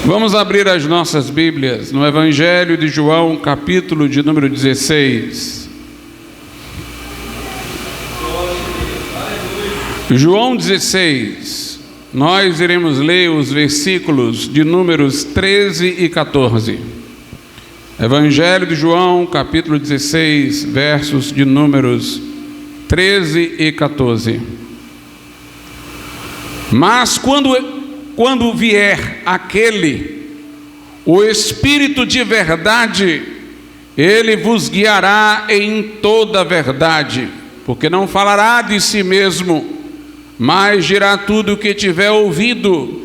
Vamos abrir as nossas Bíblias no Evangelho de João, capítulo de número 16. João 16, nós iremos ler os versículos de números 13 e 14. Evangelho de João, capítulo 16, versos de números 13 e 14. Mas quando vier aquele, o Espírito de verdade, ele vos guiará em toda a verdade, porque não falará de si mesmo, mas dirá tudo o que tiver ouvido,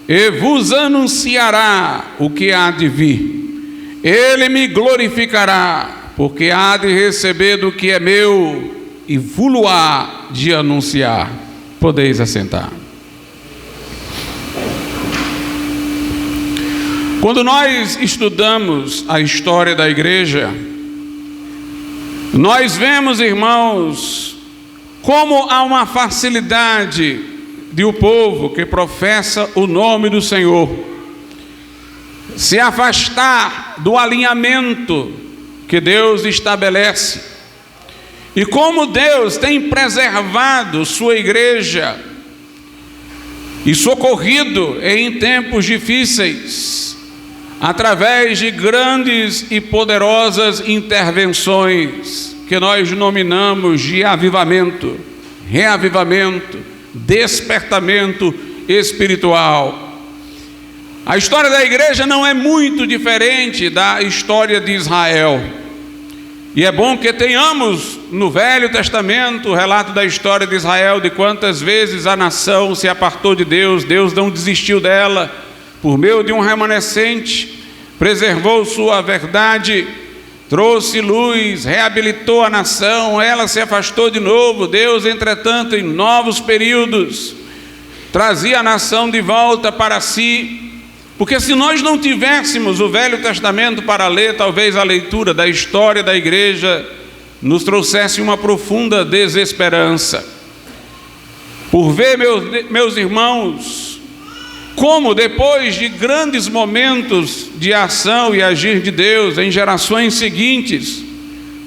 e vos anunciará o que há de vir. Ele me glorificará, porque há de receber do que é meu, e vou-lo-á de anunciar. Podeis assentar. Quando nós estudamos a história da igreja, nós vemos, irmãos, como há uma facilidade de o povo que professa o nome do Senhor se afastar do alinhamento que Deus estabelece, e como Deus tem preservado sua igreja e socorrido em tempos difíceis, através de grandes e poderosas intervenções que nós nominamos de avivamento, reavivamento, despertamento espiritual. A história da igreja não é muito diferente da história de Israel. E é bom que tenhamos no Velho Testamento o relato da história de Israel, de quantas vezes a nação se apartou de Deus, Deus não desistiu dela, por meio de um remanescente, preservou sua verdade, trouxe luz, reabilitou a nação, ela se afastou de novo. Deus, entretanto, em novos períodos, trazia a nação de volta para si, porque se nós não tivéssemos o Velho Testamento para ler, talvez a leitura da história da igreja nos trouxesse uma profunda desesperança, por ver, meus irmãos, como depois de grandes momentos de ação e agir de Deus em gerações seguintes,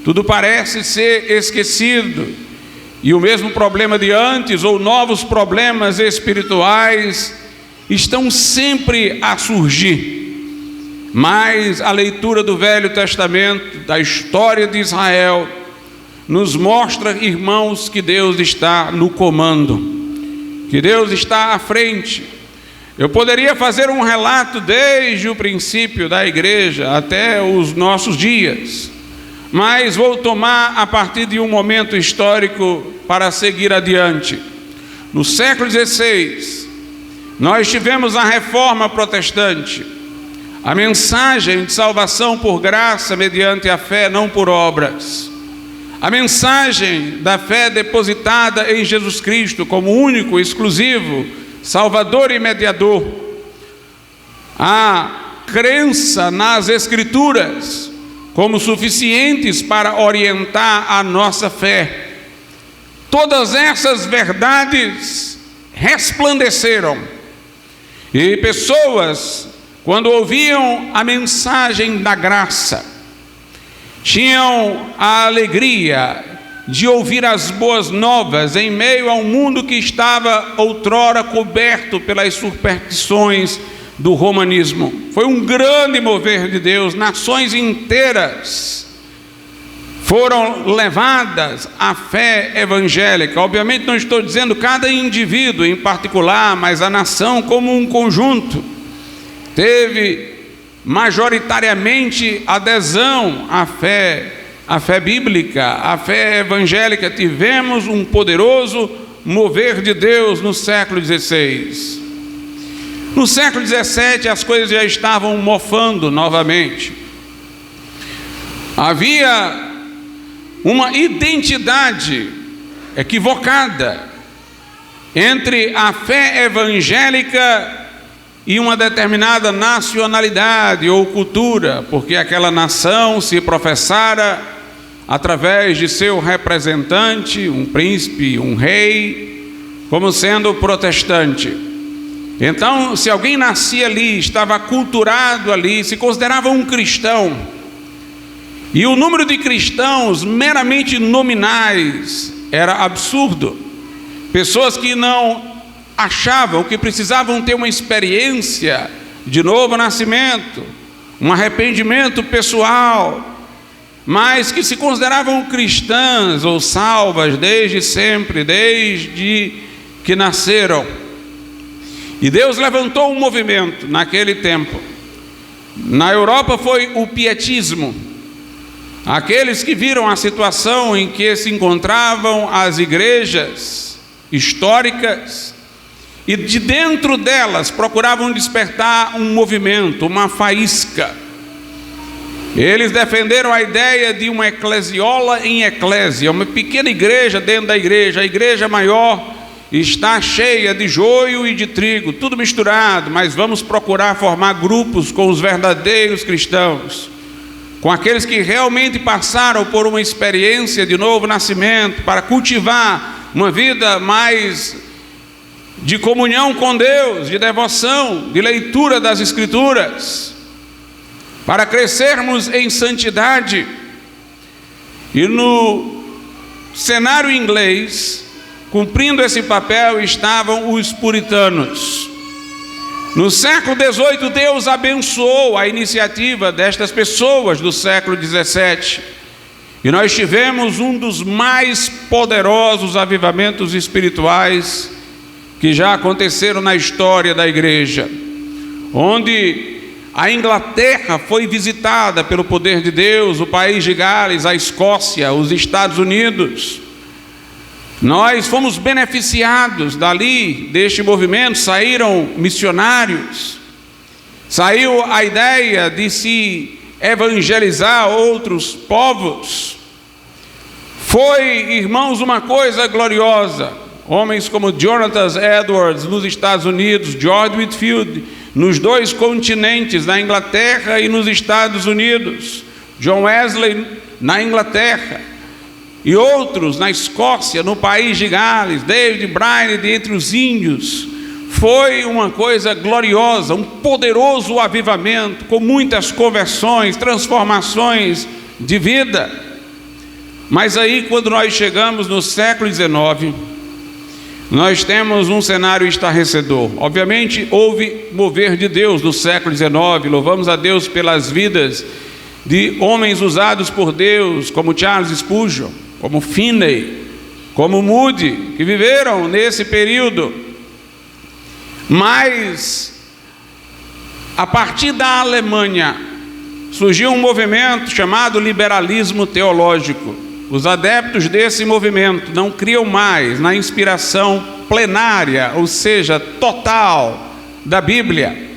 tudo parece ser esquecido, e o mesmo problema de antes, ou novos problemas espirituais, estão sempre a surgir. Mas a leitura do Velho Testamento, da história de Israel, nos mostra, irmãos, que Deus está no comando, que Deus está à frente. Eu poderia fazer um relato desde o princípio da igreja até os nossos dias, mas vou tomar a partir de um momento histórico para seguir adiante. No século XVI, nós tivemos a Reforma Protestante, a mensagem de salvação por graça mediante a fé, não por obras. A mensagem da fé depositada em Jesus Cristo como único, exclusivo Salvador e mediador. A crença nas Escrituras como suficientes para orientar a nossa fé. Todas essas verdades resplandeceram, e pessoas, quando ouviam a mensagem da graça, tinham a alegria de ouvir as boas novas em meio a um mundo que estava outrora coberto pelas superstições do romanismo. Foi um grande mover de Deus. Nações inteiras foram levadas à fé evangélica. Obviamente não estou dizendo cada indivíduo em particular, mas a nação como um conjunto teve majoritariamente adesão à fé bíblica, a fé evangélica. Tivemos um poderoso mover de Deus no século XVI. No século XVII as coisas já estavam mofando novamente. Havia uma identidade equivocada entre a fé evangélica e uma determinada nacionalidade ou cultura, porque aquela nação se professara através de seu representante, um príncipe, um rei, como sendo protestante. Então, se alguém nascia ali, estava aculturado ali, se considerava um cristão, e o número de cristãos meramente nominais era absurdo. Pessoas que não achavam que precisavam ter uma experiência de novo nascimento, um arrependimento pessoal, mas que se consideravam cristãs ou salvas desde sempre, desde que nasceram. E Deus levantou um movimento naquele tempo. Na Europa foi o pietismo. Aqueles que viram a situação em que se encontravam as igrejas históricas e de dentro delas procuravam despertar um movimento, uma faísca. Eles defenderam a ideia de uma eclesiola em eclésia, uma pequena igreja dentro da igreja. A igreja maior está cheia de joio e de trigo, tudo misturado, mas vamos procurar formar grupos com os verdadeiros cristãos, com aqueles que realmente passaram por uma experiência de novo nascimento, para cultivar uma vida mais de comunhão com Deus, de devoção, de leitura das Escrituras, para crescermos em santidade. E no cenário inglês, cumprindo esse papel, estavam os puritanos. No século XVIII, Deus abençoou a iniciativa destas pessoas do século XVII. E nós tivemos um dos mais poderosos avivamentos espirituais que já aconteceram na história da igreja, onde a Inglaterra foi visitada pelo poder de Deus, o país de Gales, a Escócia, os Estados Unidos. Nós fomos beneficiados dali, deste movimento. Saíram missionários, saiu a ideia de se evangelizar outros povos. Foi, irmãos, uma coisa gloriosa. Homens como Jonathan Edwards nos Estados Unidos, George Whitefield nos dois continentes, na Inglaterra e nos Estados Unidos, John Wesley na Inglaterra, e outros na Escócia, no país de Gales, David Bryan entre os índios. Foi uma coisa gloriosa, um poderoso avivamento, com muitas conversões, transformações de vida. Mas aí, quando nós chegamos no século XIX, nós temos um cenário estarrecedor. Obviamente, houve mover de Deus no século XIX, louvamos a Deus pelas vidas de homens usados por Deus, como Charles Spurgeon, como Finney, como Moody, que viveram nesse período. Mas, a partir da Alemanha, surgiu um movimento chamado liberalismo teológico. Os adeptos desse movimento não criam mais na inspiração plenária, ou seja, total, da Bíblia.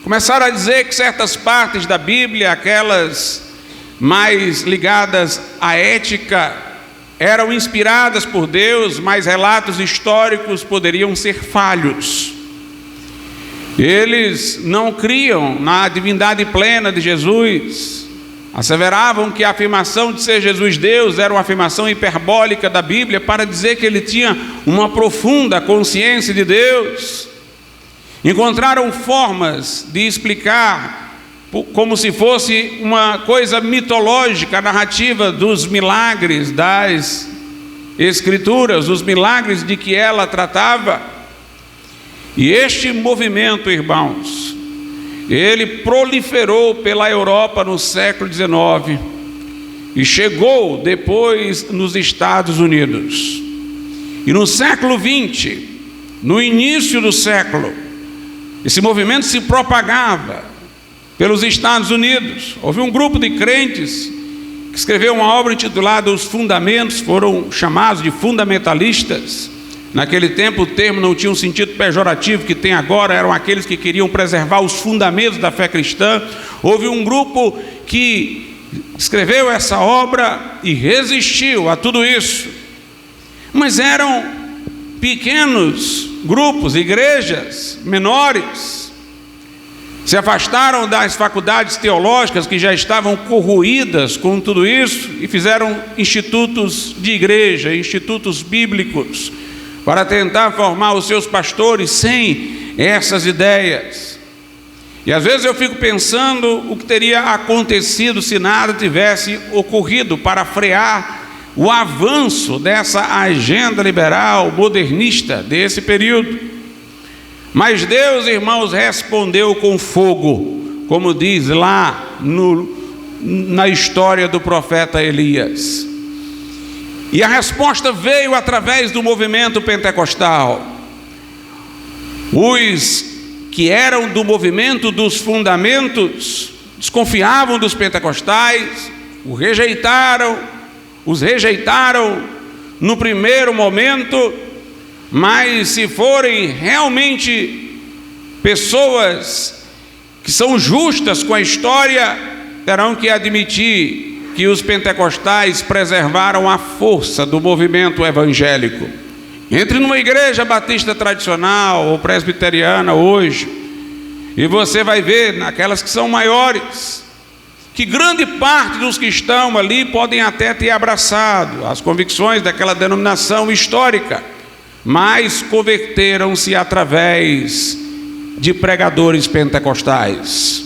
Começaram a dizer que certas partes da Bíblia, aquelas mais ligadas à ética, eram inspiradas por Deus, mas relatos históricos poderiam ser falhos. Eles não criam na divindade plena de Jesus. Asseveravam que a afirmação de ser Jesus Deus era uma afirmação hiperbólica da Bíblia para dizer que ele tinha uma profunda consciência de Deus. Encontraram formas de explicar como se fosse uma coisa mitológica, a narrativa dos milagres das Escrituras, os milagres de que ela tratava. E este movimento, irmãos, ele proliferou pela Europa no século XIX e chegou depois nos Estados Unidos. E no século XX, no início do século, esse movimento se propagava pelos Estados Unidos. Houve um grupo de crentes que escreveu uma obra intitulada Os Fundamentos, foram chamados de fundamentalistas. Naquele tempo o termo não tinha um sentido pejorativo que tem agora, eram aqueles que queriam preservar os fundamentos da fé cristã. Houve um grupo que escreveu essa obra e resistiu a tudo isso. Mas eram pequenos grupos, igrejas menores. Se afastaram das faculdades teológicas que já estavam corroídas com tudo isso e fizeram institutos de igreja, institutos bíblicos, para tentar formar os seus pastores sem essas ideias. E às vezes eu fico pensando o que teria acontecido se nada tivesse ocorrido para frear o avanço dessa agenda liberal modernista desse período. Mas Deus, irmãos, respondeu com fogo, como diz lá na história do profeta Elias. E a resposta veio através do movimento pentecostal. Os que eram do movimento dos fundamentos desconfiavam dos pentecostais, os rejeitaram no primeiro momento, mas se forem realmente pessoas que são justas com a história, terão que admitir que os pentecostais preservaram a força do movimento evangélico. Entre numa igreja batista tradicional ou presbiteriana hoje, e você vai ver naquelas que são maiores, que grande parte dos que estão ali podem até ter abraçado as convicções daquela denominação histórica, mas converteram-se através de pregadores pentecostais.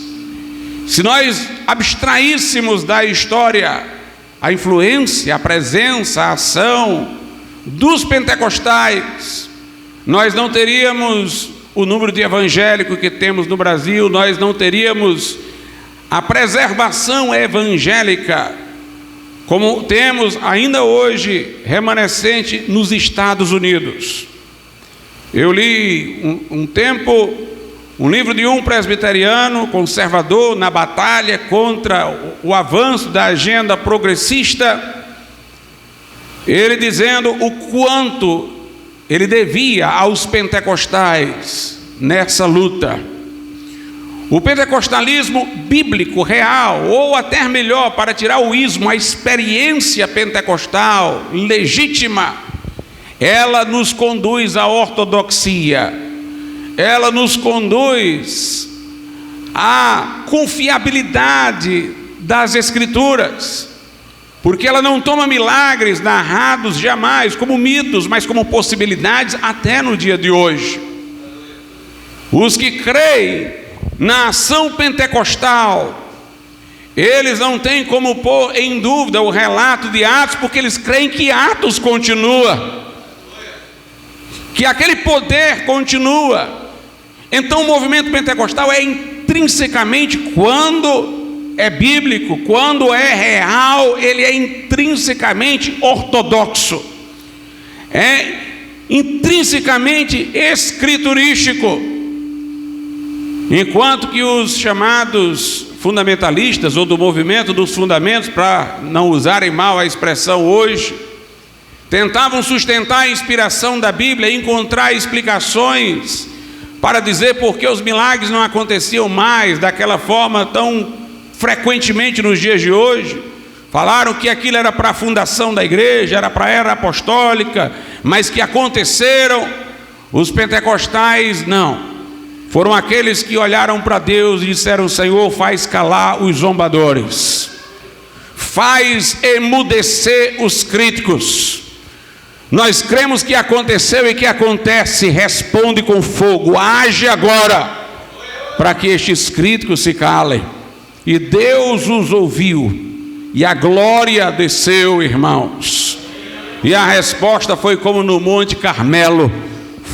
Se nós abstraíssemos da história a influência, a presença, a ação dos pentecostais, nós não teríamos o número de evangélicos que temos no Brasil, nós não teríamos a preservação evangélica como temos ainda hoje remanescente nos Estados Unidos. Eu li um tempo um livro de um presbiteriano conservador na batalha contra o avanço da agenda progressista, ele dizendo o quanto ele devia aos pentecostais nessa luta. O pentecostalismo bíblico, real, ou até melhor, para tirar o ismo, a experiência pentecostal legítima, ela nos conduz à ortodoxia, ela nos conduz à confiabilidade das Escrituras, porque ela não toma milagres narrados jamais como mitos, mas como possibilidades até no dia de hoje. Os que creem na ação pentecostal, eles não têm como pôr em dúvida o relato de Atos, porque eles creem que Atos continua, que aquele poder continua. Então o movimento pentecostal é intrinsecamente, quando é bíblico, quando é real, ele é intrinsecamente ortodoxo, é intrinsecamente escriturístico, enquanto que os chamados fundamentalistas ou do movimento dos fundamentos, para não usarem mal a expressão hoje, tentavam sustentar a inspiração da Bíblia, encontrar explicações para dizer por que os milagres não aconteciam mais daquela forma tão frequentemente nos dias de hoje. Falaram que aquilo era para a fundação da igreja, era para a era apostólica, mas que aconteceram. Os pentecostais não, foram aqueles que olharam para Deus e disseram: Senhor, faz calar os zombadores, faz emudecer os críticos. Nós cremos que aconteceu e que acontece, responde com fogo, age agora, para que estes críticos se calem. E Deus os ouviu, e a glória desceu, irmãos. E a resposta foi como no Monte Carmelo,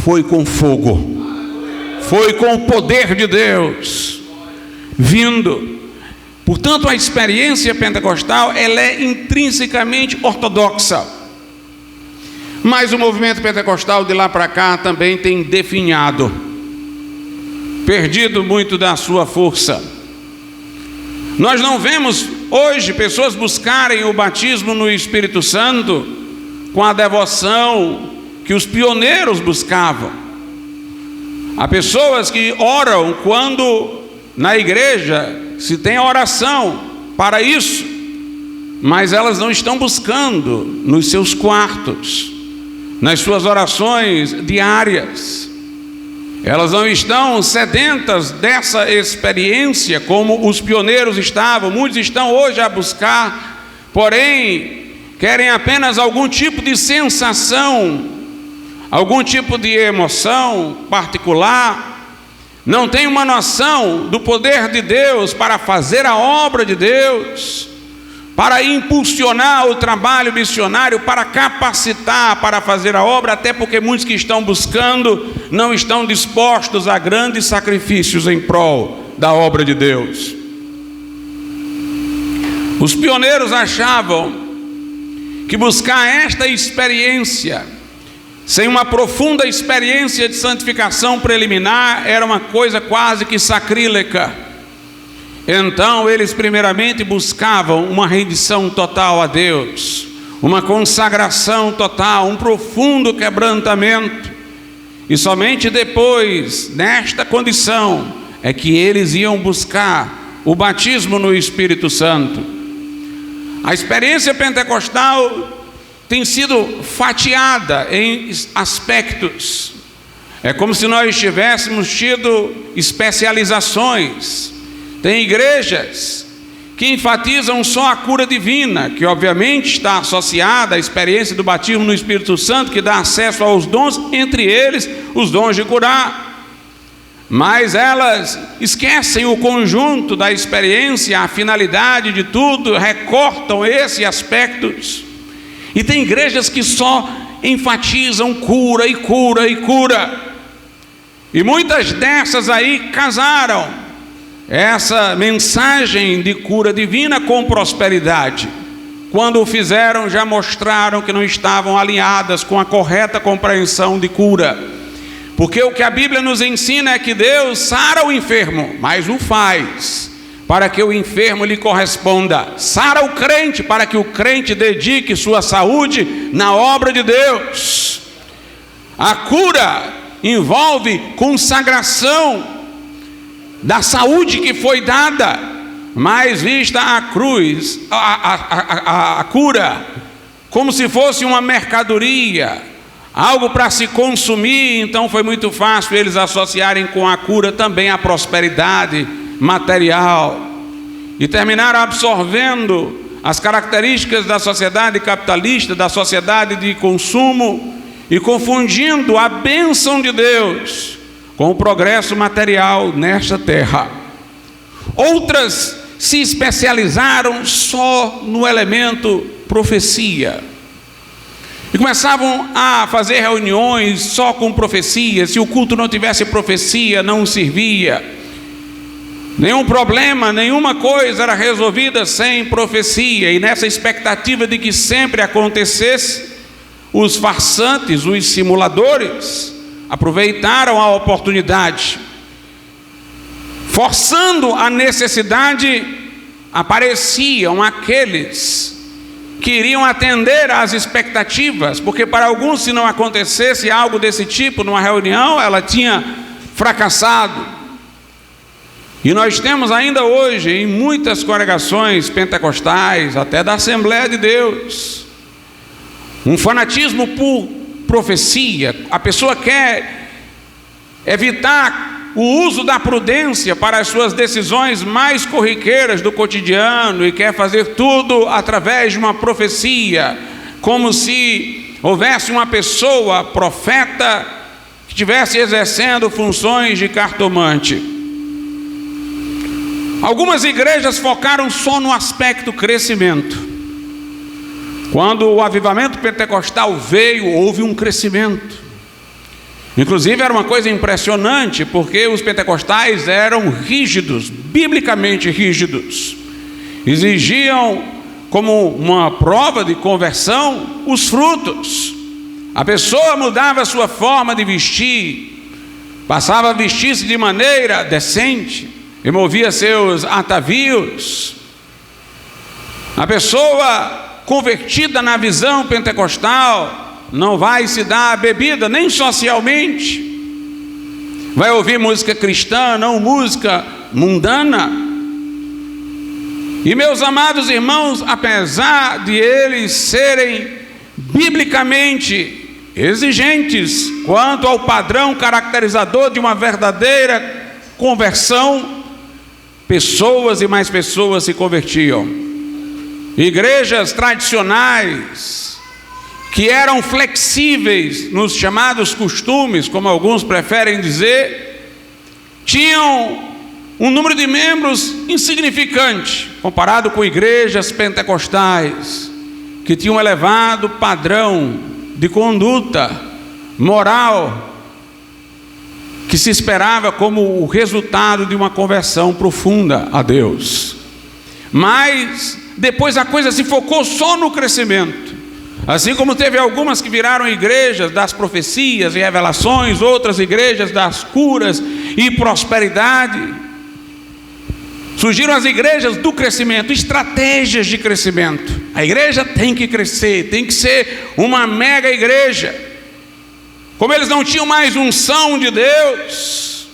foi com fogo, foi com o poder de Deus vindo. Portanto, a experiência pentecostal, ela é intrinsecamente ortodoxa. Mas o movimento pentecostal de lá para cá também tem definhado, perdido muito da sua força. Nós não vemos hoje pessoas buscarem o batismo no Espírito Santo com a devoção que os pioneiros buscavam. Há pessoas que oram quando na igreja se tem a oração para isso, mas elas não estão buscando nos seus quartos, nas suas orações diárias. Elas não estão sedentas dessa experiência como os pioneiros estavam. Muitos estão hoje a buscar, porém querem apenas algum tipo de sensação, algum tipo de emoção particular, não tem uma noção do poder de Deus para fazer a obra de Deus, para impulsionar o trabalho missionário, para capacitar para fazer a obra, até porque muitos que estão buscando não estão dispostos a grandes sacrifícios em prol da obra de Deus. Os pioneiros achavam que buscar esta experiência, sem uma profunda experiência de santificação preliminar, era uma coisa quase que sacrílega. Então eles primeiramente buscavam uma rendição total a Deus, uma consagração total, um profundo quebrantamento, e somente depois, nesta condição, é que eles iam buscar o batismo no Espírito Santo. A experiência pentecostal tem sido fatiada em aspectos. É como se nós tivéssemos tido especializações. Tem igrejas que enfatizam só a cura divina, que obviamente está associada à experiência do batismo no Espírito Santo, que dá acesso aos dons, entre eles os dons de curar. Mas elas esquecem o conjunto da experiência, a finalidade de tudo, recortam esses aspectos. E tem igrejas que só enfatizam cura e cura e cura. E muitas dessas aí casaram essa mensagem de cura divina com prosperidade. Quando o fizeram, já mostraram que não estavam alinhadas com a correta compreensão de cura. Porque o que a Bíblia nos ensina é que Deus sara o enfermo, mas o faz para que o enfermo lhe corresponda. Sara o crente para que o crente dedique sua saúde na obra de Deus. A cura envolve consagração da saúde que foi dada, mas vista a cruz, a cura como se fosse uma mercadoria, algo para se consumir. Então foi muito fácil eles associarem com a cura também a prosperidade material, e terminaram absorvendo as características da sociedade capitalista, da sociedade de consumo, e confundindo a bênção de Deus com o progresso material nesta terra. Outras se especializaram só no elemento profecia, e começavam a fazer reuniões só com profecia. Se o culto não tivesse profecia, não servia. Nenhum problema, nenhuma coisa era resolvida sem profecia. E nessa expectativa de que sempre acontecesse, os farsantes, os simuladores, aproveitaram a oportunidade. Forçando a necessidade, apareciam aqueles que iriam atender às expectativas, porque para alguns, se não acontecesse algo desse tipo numa reunião, ela tinha fracassado. E nós temos ainda hoje, em muitas congregações pentecostais, até da Assembleia de Deus, um fanatismo por profecia. A pessoa quer evitar o uso da prudência para as suas decisões mais corriqueiras do cotidiano, e quer fazer tudo através de uma profecia, como se houvesse uma pessoa profeta que estivesse exercendo funções de cartomante. Algumas igrejas focaram só no aspecto crescimento. Quando o avivamento pentecostal veio, houve um crescimento. Inclusive era uma coisa impressionante, porque os pentecostais eram rígidos, biblicamente rígidos. Exigiam, como uma prova de conversão, os frutos. A pessoa mudava a sua forma de vestir, passava a vestir-se de maneira decente, removia seus atavios. A pessoa convertida na visão pentecostal não vai se dar a bebida, nem socialmente. Vai ouvir música cristã, não música mundana. E meus amados irmãos, apesar de eles serem biblicamente exigentes quanto ao padrão caracterizador de uma verdadeira conversão, pessoas e mais pessoas se convertiam. Igrejas tradicionais que eram flexíveis nos chamados costumes, como alguns preferem dizer, tinham um número de membros insignificante, comparado com igrejas pentecostais, que tinham um elevado padrão de conduta moral, que se esperava como o resultado de uma conversão profunda a Deus. Mas depois a coisa se focou só no crescimento. Assim como teve algumas que viraram igrejas das profecias e revelações, outras igrejas das curas e prosperidade. Surgiram as igrejas do crescimento, estratégias de crescimento. A igreja tem que crescer, tem que ser uma mega igreja. Como eles não tinham mais unção de Deus,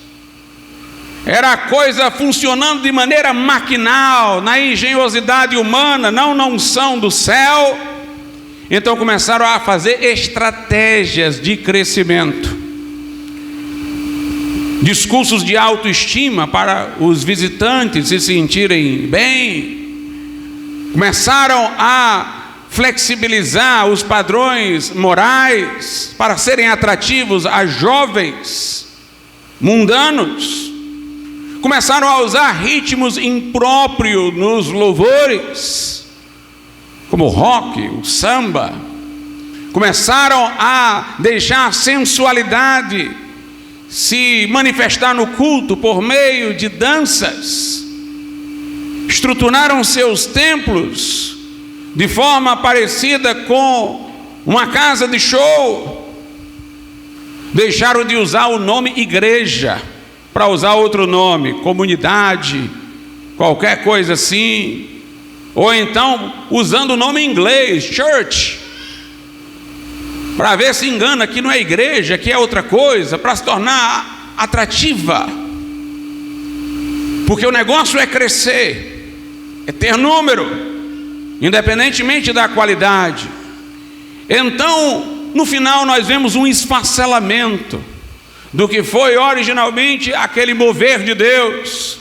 era a coisa funcionando de maneira maquinal, na engenhosidade humana, não na unção do céu. Então começaram a fazer estratégias de crescimento, discursos de autoestima para os visitantes se sentirem bem. Começaram a flexibilizar os padrões morais para serem atrativos a jovens mundanos. Começaram a usar ritmos impróprios nos louvores, como o rock, o samba. Começaram a deixar a sensualidade se manifestar no culto por meio de danças. Estruturaram seus templos de forma parecida com uma casa de show. Deixaram de usar o nome igreja para usar outro nome, comunidade, qualquer coisa assim. Ou então usando o nome em inglês, church, para ver se engana que não é igreja, que é outra coisa, para se tornar atrativa. Porque o negócio é crescer, é ter número, independentemente da qualidade. Então, no final nós vemos um esfacelamento do que foi originalmente aquele mover de Deus.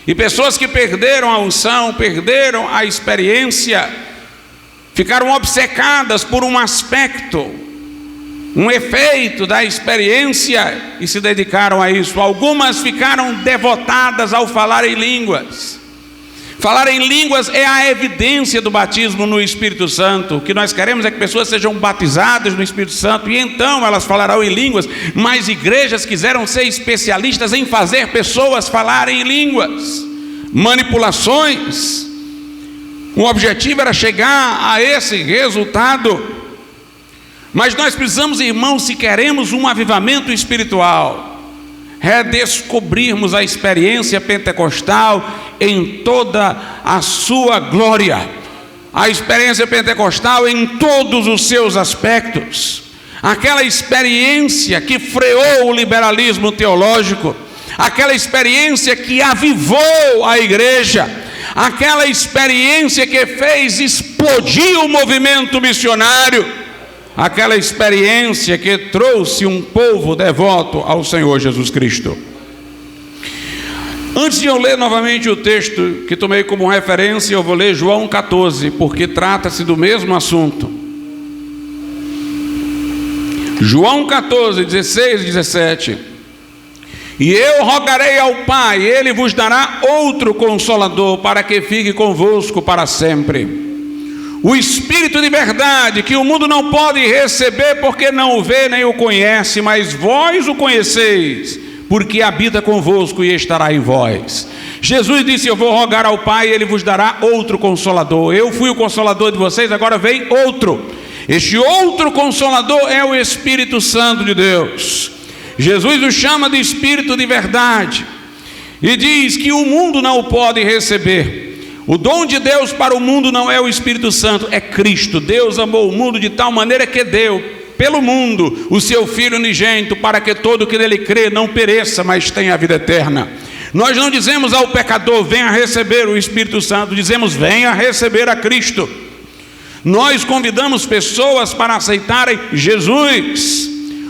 E pessoas que perderam a unção, perderam a experiência, ficaram obcecadas por um aspecto, um efeito da experiência e se dedicaram a isso. Algumas ficaram devotadas ao falar em línguas. Falar em línguas é a evidência do batismo no Espírito Santo. O que nós queremos é que pessoas sejam batizadas no Espírito Santo e então elas falarão em línguas. Mas igrejas quiseram ser especialistas em fazer pessoas falarem em línguas. Manipulações. O objetivo era chegar a esse resultado. Mas nós precisamos, irmãos, se queremos um avivamento espiritual, redescobrirmos a experiência pentecostal em toda a sua glória, a experiência pentecostal em todos os seus aspectos, aquela experiência que freou o liberalismo teológico, aquela experiência que avivou a igreja, aquela experiência que fez explodir o movimento missionário, aquela experiência que trouxe um povo devoto ao Senhor Jesus Cristo. Antes de eu ler novamente o texto que tomei como referência, eu vou ler João 14, porque trata-se do mesmo assunto. João 14, 16 e 17. E eu rogarei ao Pai, Ele vos dará outro Consolador, para que fique convosco para sempre. O Espírito de verdade, que o mundo não pode receber, porque não o vê nem o conhece, mas vós o conheceis, porque habita convosco e estará em vós. Jesus disse: eu vou rogar ao Pai, Ele vos dará outro Consolador. Eu fui o Consolador de vocês, agora vem outro. Este outro Consolador é o Espírito Santo de Deus. Jesus o chama de Espírito de verdade e diz que o mundo não o pode receber. O dom de Deus para o mundo não é o Espírito Santo, é Cristo. Deus amou o mundo de tal maneira que deu pelo mundo o seu Filho unigênito, para que todo que nele crê não pereça, mas tenha a vida eterna. Nós não dizemos ao pecador: venha receber o Espírito Santo, dizemos: venha receber a Cristo. Nós convidamos pessoas para aceitarem Jesus.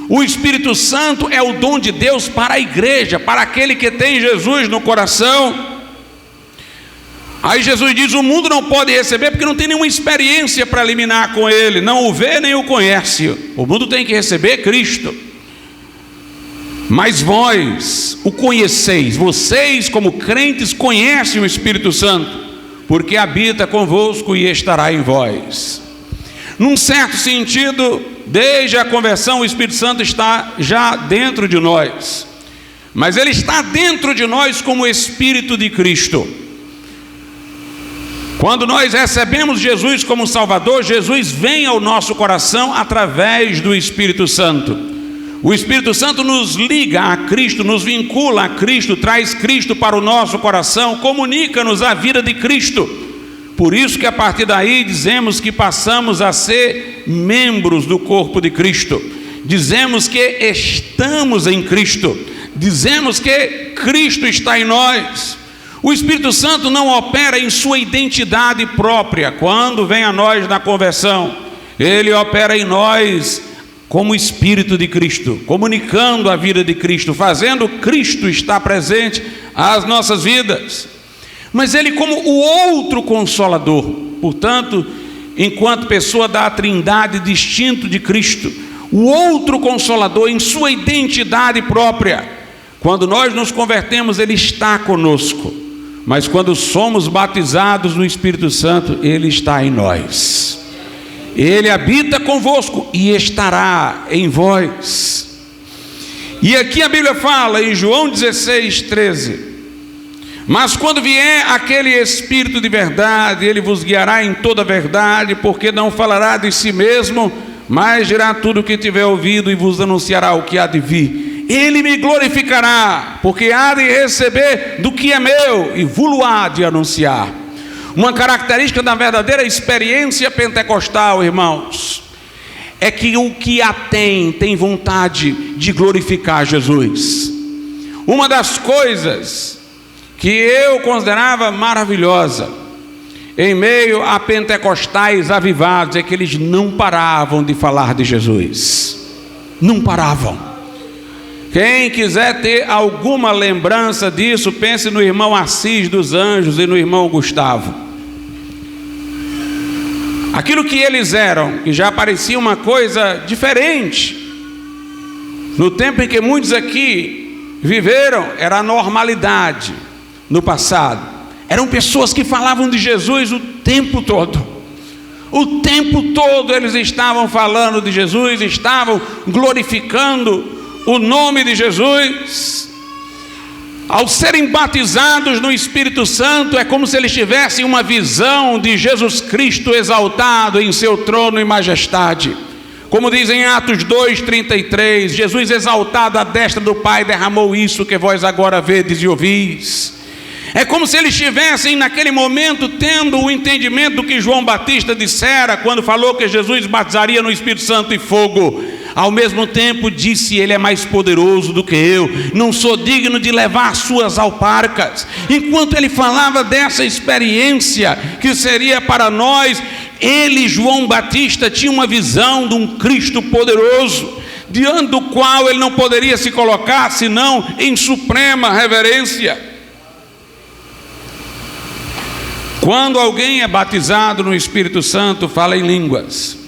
O Espírito Santo é o dom de Deus para a igreja, para aquele que tem Jesus no coração. Aí Jesus diz: o mundo não pode receber porque não tem nenhuma experiência preliminar com ele, não o vê nem o conhece. O mundo tem que receber Cristo. Mas vós o conheceis, vocês como crentes conhecem o Espírito Santo, porque habita convosco e estará em vós. Num certo sentido, desde a conversão, o Espírito Santo está já dentro de nós, mas ele está dentro de nós como o Espírito de Cristo. Quando nós recebemos Jesus como Salvador, Jesus vem ao nosso coração através do Espírito Santo. O Espírito Santo nos liga a Cristo, nos vincula a Cristo, traz Cristo para o nosso coração, comunica-nos a vida de Cristo. Por isso que a partir daí dizemos que passamos a ser membros do corpo de Cristo. Dizemos que estamos em Cristo. Dizemos que Cristo está em nós. O Espírito Santo não opera em sua identidade própria. Quando vem a nós na conversão, ele opera em nós como Espírito de Cristo, comunicando a vida de Cristo, fazendo Cristo estar presente às nossas vidas. Mas ele como o outro Consolador, portanto, enquanto pessoa da Trindade distinto de Cristo, o outro Consolador em sua identidade própria. Quando nós nos convertemos, ele está conosco, mas quando somos batizados no Espírito Santo, ele está em nós. Ele habita convosco e estará em vós. E aqui a Bíblia fala em João 16:13: mas quando vier aquele Espírito de verdade, ele vos guiará em toda a verdade, porque não falará de si mesmo, mas dirá tudo o que tiver ouvido e vos anunciará o que há de vir. Ele me glorificará, porque há de receber do que é meu e vos há de anunciar. Uma característica da verdadeira experiência pentecostal, irmãos, é que o que a tem vontade de glorificar Jesus. Uma das coisas que eu considerava maravilhosa em meio a pentecostais avivados é que eles não paravam de falar de Jesus. Não paravam. Quem quiser ter alguma lembrança disso, pense no irmão Assis dos Anjos e no irmão Gustavo. Aquilo que eles eram, que já parecia uma coisa diferente, no tempo em que muitos aqui viveram, era a normalidade no passado. Eram pessoas que falavam de Jesus o tempo todo. O tempo todo eles estavam falando de Jesus, estavam glorificando o nome de Jesus. Ao serem batizados no Espírito Santo, é como se eles tivessem uma visão de Jesus Cristo exaltado em seu trono e majestade. Como diz em Atos 2:33, Jesus exaltado à destra do Pai derramou isso que vós agora vedes e ouvis. É como se eles estivessem naquele momento tendo o entendimento do que João Batista dissera quando falou que Jesus batizaria no Espírito Santo e fogo. Ao mesmo tempo disse: ele é mais poderoso do que eu, não sou digno de levar suas alparcas. Enquanto ele falava dessa experiência que seria para nós, ele, João Batista, tinha uma visão de um Cristo poderoso, diante do qual ele não poderia se colocar senão em suprema reverência. Quando alguém é batizado no Espírito Santo, fala em línguas.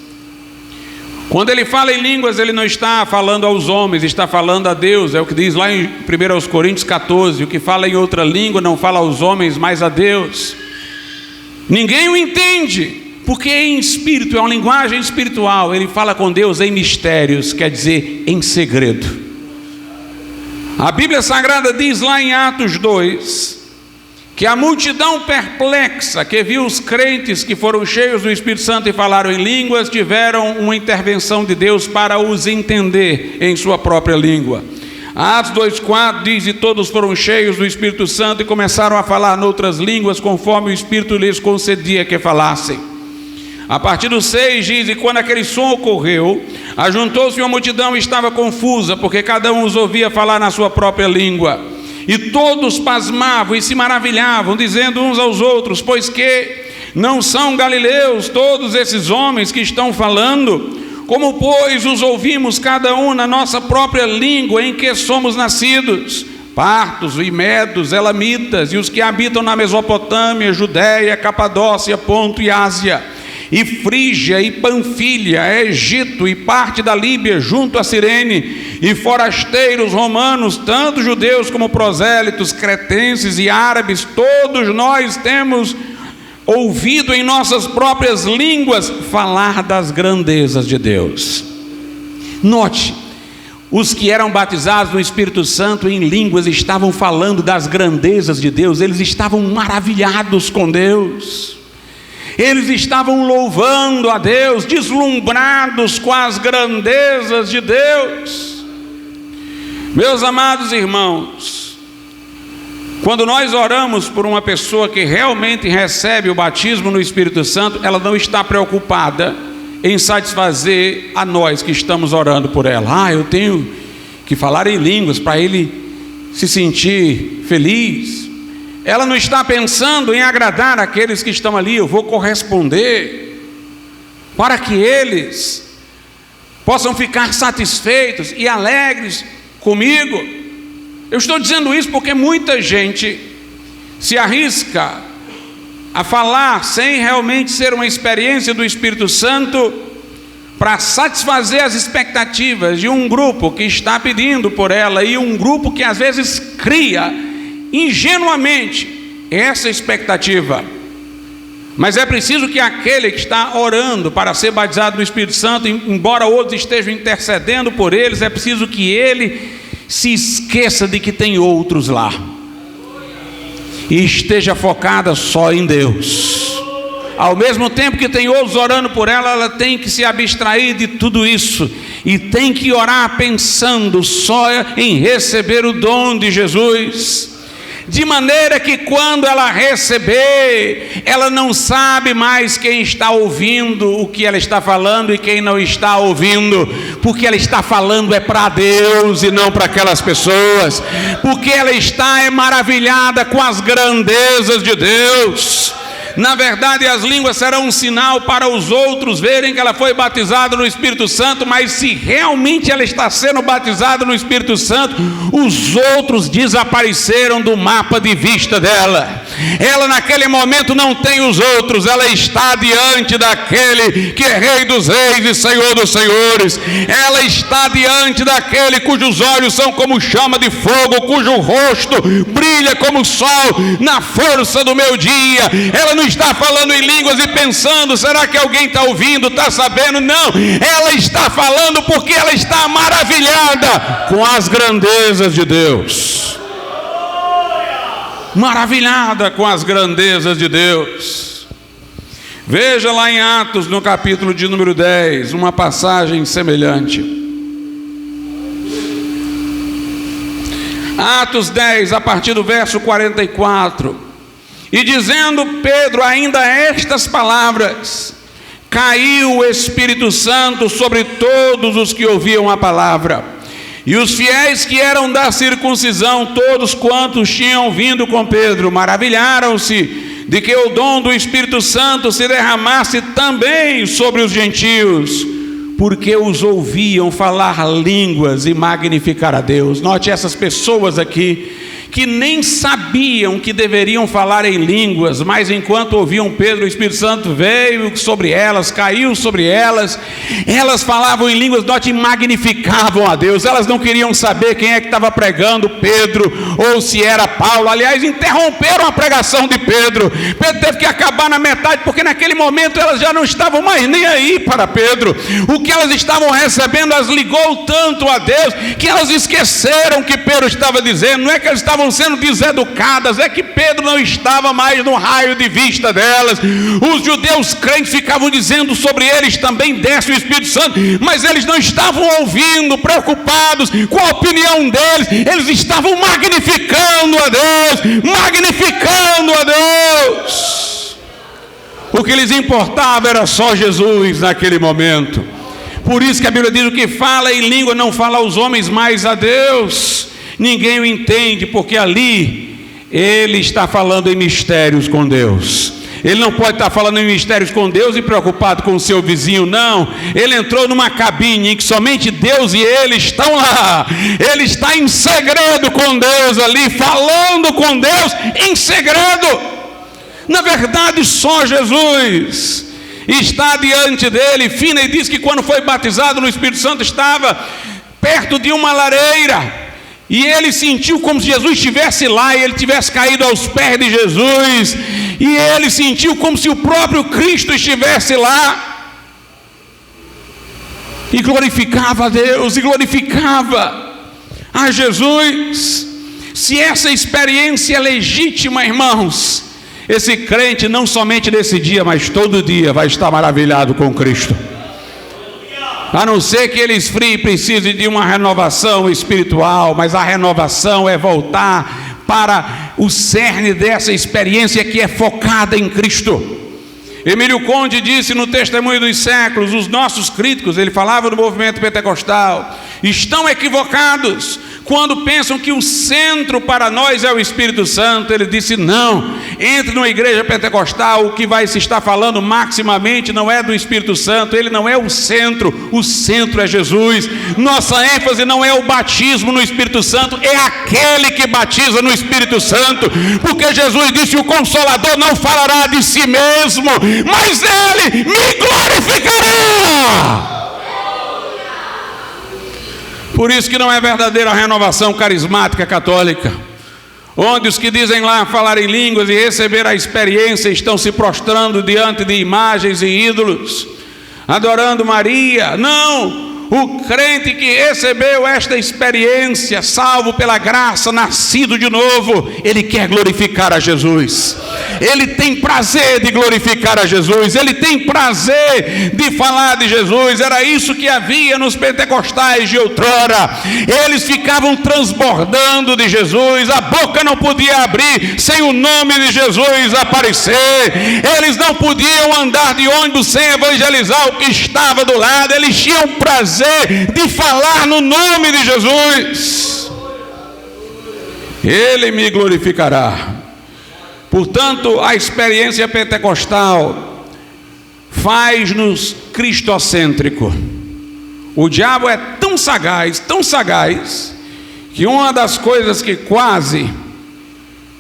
Quando ele fala em línguas, ele não está falando aos homens, está falando a Deus. É o que diz lá em 1 Coríntios 14: o que fala em outra língua não fala aos homens, mas a Deus. Ninguém o entende, porque em espírito, é uma linguagem espiritual. Ele fala com Deus em mistérios, quer dizer, em segredo. A Bíblia Sagrada diz lá em Atos 2, que a multidão perplexa que viu os crentes que foram cheios do Espírito Santo e falaram em línguas, tiveram uma intervenção de Deus para os entender em sua própria língua. Atos 2:4 diz: e todos foram cheios do Espírito Santo e começaram a falar noutras línguas, conforme o Espírito lhes concedia que falassem. A partir do 6 diz: e quando aquele som ocorreu, ajuntou-se uma multidão e estava confusa, porque cada um os ouvia falar na sua própria língua. E todos pasmavam e se maravilhavam, dizendo uns aos outros: pois que não são galileus todos esses homens que estão falando? Como, pois, os ouvimos cada um na nossa própria língua em que somos nascidos? partos e medos, elamitas, e os que habitam na Mesopotâmia, Judéia, Capadócia, Ponto e Ásia, e Frígia e Panfilha, Egito e parte da Líbia junto a Cirene, e forasteiros romanos, tanto judeus como prosélitos, cretenses e árabes, todos nós temos ouvido em nossas próprias línguas falar das grandezas de Deus. Note, os que eram batizados no Espírito Santo em línguas estavam falando das grandezas de Deus, eles estavam maravilhados com Deus, eles estavam louvando a Deus, deslumbrados com as grandezas de Deus. Meus amados irmãos, quando nós oramos por uma pessoa que realmente recebe o batismo no Espírito Santo, ela não está preocupada em satisfazer a nós que estamos orando por ela. Eu tenho que falar em línguas para ele se sentir feliz. Ela não está pensando em agradar aqueles que estão ali. Eu vou corresponder para que eles possam ficar satisfeitos e alegres comigo. Eu estou dizendo isso porque muita gente se arrisca a falar sem realmente ser uma experiência do Espírito Santo, para satisfazer as expectativas de um grupo que está pedindo por ela, e um grupo que às vezes cria ingenuamente essa expectativa. Mas é preciso que aquele que está orando para ser batizado no Espírito Santo, embora outros estejam intercedendo por eles, é preciso que ele se esqueça de que tem outros lá e esteja focada só em Deus. Ao mesmo tempo que tem outros orando por ela, ela tem que se abstrair de tudo isso e tem que orar pensando só em receber o dom de Jesus, de maneira que quando ela receber, ela não sabe mais quem está ouvindo o que ela está falando e quem não está ouvindo, porque ela está falando é para Deus e não para aquelas pessoas, porque ela está maravilhada com as grandezas de Deus. Na verdade, as línguas serão um sinal para os outros verem que ela foi batizada no Espírito Santo, mas se realmente ela está sendo batizada no Espírito Santo, os outros desapareceram do mapa de vista dela. Ela naquele momento não tem os outros, ela está diante daquele que é Rei dos Reis e Senhor dos Senhores. Ela está diante daquele cujos olhos são como chama de fogo, cujo rosto brilha como o sol na força do meu dia. Ela não está falando em línguas e pensando, será que alguém está ouvindo, está sabendo? Não, ela está falando porque ela está maravilhada com as grandezas de Deus. Maravilhada com as grandezas de Deus. Veja lá em Atos, no capítulo de número 10, uma passagem semelhante. Atos 10, a partir do verso 44. E dizendo Pedro ainda estas palavras, caiu o Espírito Santo sobre todos os que ouviam a palavra. E os fiéis que eram da circuncisão, todos quantos tinham vindo com Pedro, maravilharam-se de que o dom do Espírito Santo se derramasse também sobre os gentios, porque os ouviam falar línguas e magnificar a Deus. Note essas pessoas aqui, que nem sabiam que deveriam falar em línguas, mas enquanto ouviam Pedro, o Espírito Santo veio sobre elas, caiu sobre elas, elas falavam em línguas, note, magnificavam a Deus. Elas não queriam saber quem é que estava pregando, Pedro ou se era Paulo. Aliás, interromperam a pregação de Pedro. Pedro teve que acabar na metade, porque naquele momento elas já não estavam mais nem aí para Pedro. O que elas estavam recebendo as ligou tanto a Deus, que elas esqueceram o que Pedro estava dizendo. Não é que elas estavam sendo deseducadas, é que Pedro não estava mais no raio de vista delas. Os judeus crentes ficavam dizendo sobre eles também desce o Espírito Santo, mas eles não estavam ouvindo, preocupados com a opinião deles. Eles estavam magnificando a Deus, magnificando a Deus. O que lhes importava era só Jesus naquele momento. Por isso que a Bíblia diz: o que fala em língua não fala aos homens, mas a Deus. Ninguém o entende, porque ali ele está falando em mistérios com Deus. Ele não pode estar falando em mistérios com Deus e preocupado com o seu vizinho, não. Ele entrou numa cabine em que somente Deus e ele estão lá. Ele está em segredo com Deus ali, falando com Deus em segredo. Na verdade, só Jesus está diante dele. Finney diz que quando foi batizado no Espírito Santo estava perto de uma lareira, e ele sentiu como se Jesus estivesse lá, e ele tivesse caído aos pés de Jesus, e ele sentiu como se o próprio Cristo estivesse lá, e glorificava a Deus, e glorificava a Jesus. Se essa experiência é legítima, irmãos, esse crente não somente nesse dia, mas todo dia vai estar maravilhado com Cristo. A não ser que ele esfrie e precise de uma renovação espiritual, mas a renovação é voltar para o cerne dessa experiência que é focada em Cristo. Emílio Conde disse no Testemunho dos Séculos, os nossos críticos, ele falava do movimento pentecostal, estão equivocados quando pensam que o centro para nós é o Espírito Santo. Ele disse, não, entre numa igreja pentecostal, o que vai se estar falando maximamente não é do Espírito Santo, ele não é o centro é Jesus. Nossa ênfase não é o batismo no Espírito Santo, é aquele que batiza no Espírito Santo, porque Jesus disse, o Consolador não falará de si mesmo, mas ele me glorificará. Por isso que não é verdadeira renovação carismática católica, onde os que dizem lá falar em línguas e receber a experiência estão se prostrando diante de imagens e ídolos, adorando Maria. Não! O crente que recebeu esta experiência, salvo pela graça, nascido de novo, ele quer glorificar a Jesus. Ele tem prazer de glorificar a Jesus. Ele tem prazer de falar de Jesus. Era isso que havia nos pentecostais de outrora. Eles ficavam transbordando de Jesus. A boca não podia abrir sem o nome de Jesus aparecer. Eles não podiam andar de ônibus sem evangelizar o que estava do lado. Eles tinham prazer de falar no nome de Jesus. Ele me glorificará. Portanto, a experiência pentecostal faz-nos cristocêntrico. O diabo é tão sagaz, que uma das coisas que quase